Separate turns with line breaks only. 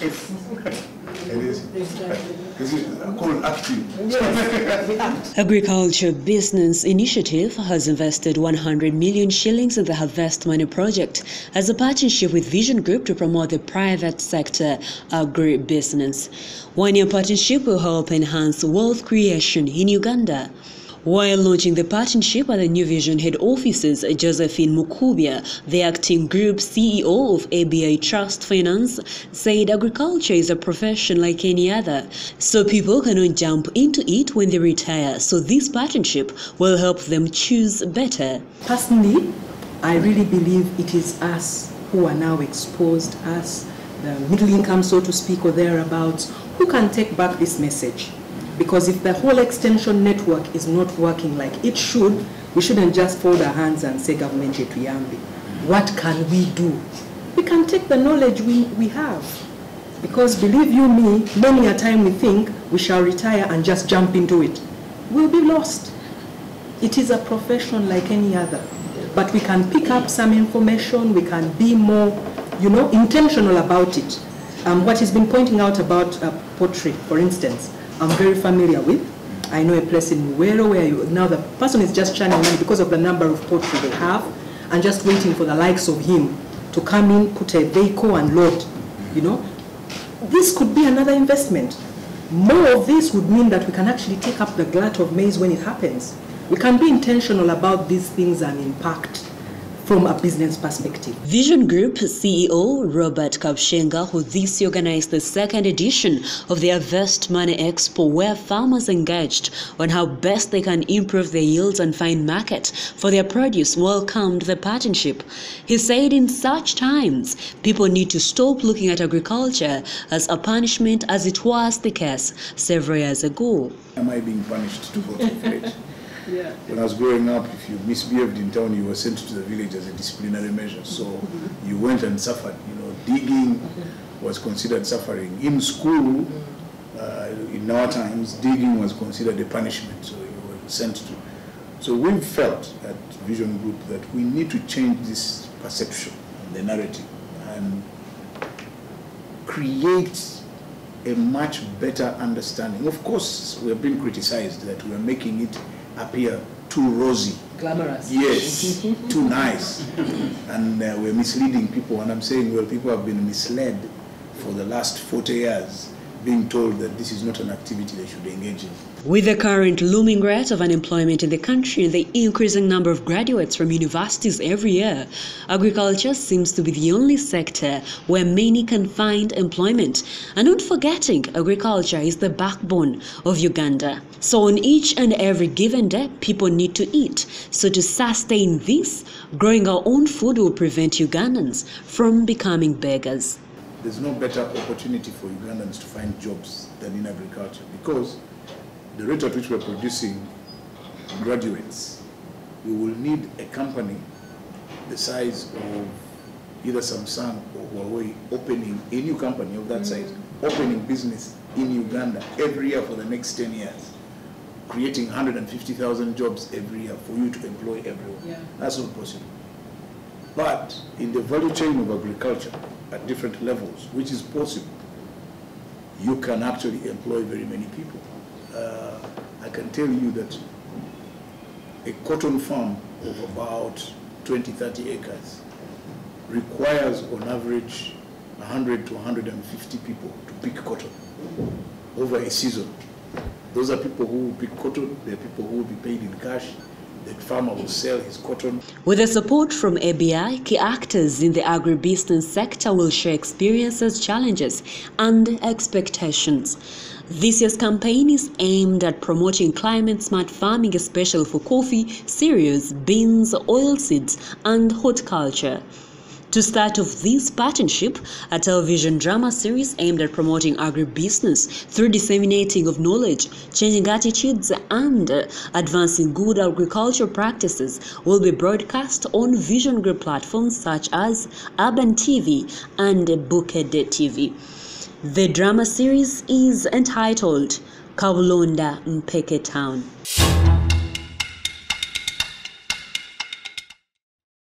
It is. This is called active.
Agriculture Business Initiative has invested 100 million shillings in the Harvest Money project as a partnership with Vision Group to promote the private sector agribusiness. One-year partnership will help enhance wealth creation in Uganda. While launching the partnership at the New Vision head offices, Josephine Mukubya, the acting group CEO of ABI Trust Finance, said agriculture is a profession like any other, so people cannot jump into it when they retire. So this partnership will help them choose better.
Personally, I really believe it is us who are now exposed, us, the middle income, so to speak, or thereabouts, who can take back this message. Because if the whole extension network is not working like it should, we shouldn't just fold our hands and say government yetuyambe. What can we do? We can take the knowledge we have. Because believe you me, many a time we think we shall retire and just jump into it. We'll be lost. It is a profession like any other. But we can pick up some information, we can be more, intentional about it. What he's been pointing out about poultry, for instance, I'm very familiar with. I know a place in Muwero where now the person is just churning money because of the number of poultry they have and just waiting for the likes of him to come in, put a vehicle and load, This could be another investment. More of this would mean that we can actually take up the glut of maize when it happens. We can be intentional about these things and impact from a business perspective.
Vision Group CEO Robert Kapshenga, who this year organized the second edition of the Harvest Money Expo, where farmers engaged on how best they can improve their yields and find market for their produce, welcomed the partnership. He said in such times, people need to stop looking at agriculture as a punishment as it was the case several years ago.
Am I being punished to go to the village?
Yeah.
When I was growing up, if you misbehaved in town, you were sent to the village as a disciplinary measure. So you went and suffered. Digging was considered suffering. In school, in our times, digging was considered a punishment. So you were sent to. So we felt at Vision Group that we need to change this perception, the narrative, and create a much better understanding. Of course, we have been criticized that we are making it appear too rosy.
Glamorous.
Yes, too nice. And we're misleading people. And I'm saying, well, people have been misled for the last 40 years, being told that this is not an activity they should engage in.
With the current looming rate of unemployment in the country and the increasing number of graduates from universities every year, agriculture seems to be the only sector where many can find employment. And not forgetting, agriculture is the backbone of Uganda. So on each and every given day, people need to eat. So to sustain this, growing our own food will prevent Ugandans from becoming beggars.
There's no better opportunity for Ugandans to find jobs than in agriculture, because the rate at which we're producing graduates, we will need a company the size of either Samsung or Huawei opening a new company of that size, opening business in Uganda every year for the next 10 years, creating 150,000 jobs every year for you to employ everyone.
Yeah.
That's not possible. But in the value chain of agriculture at different levels, which is possible, you can actually employ very many people. I can tell you that a cotton farm of about 20-30 acres requires on average 100 to 150 people to pick cotton over a season. Those are people who will pick cotton, they are people who will be paid in cash. The farmer will sell his cotton.
With the support from ABI, key actors in the agribusiness sector will share experiences, challenges, and expectations. This year's campaign is aimed at promoting climate-smart farming, especially for coffee, cereals, beans, oilseeds, and horticulture. To start off this partnership, a television drama series aimed at promoting agribusiness through disseminating of knowledge, changing attitudes, and advancing good agricultural practices will be broadcast on Vision Group platforms such as Urban TV and Buked TV. The drama series is entitled Kabulonda Mpeke Town.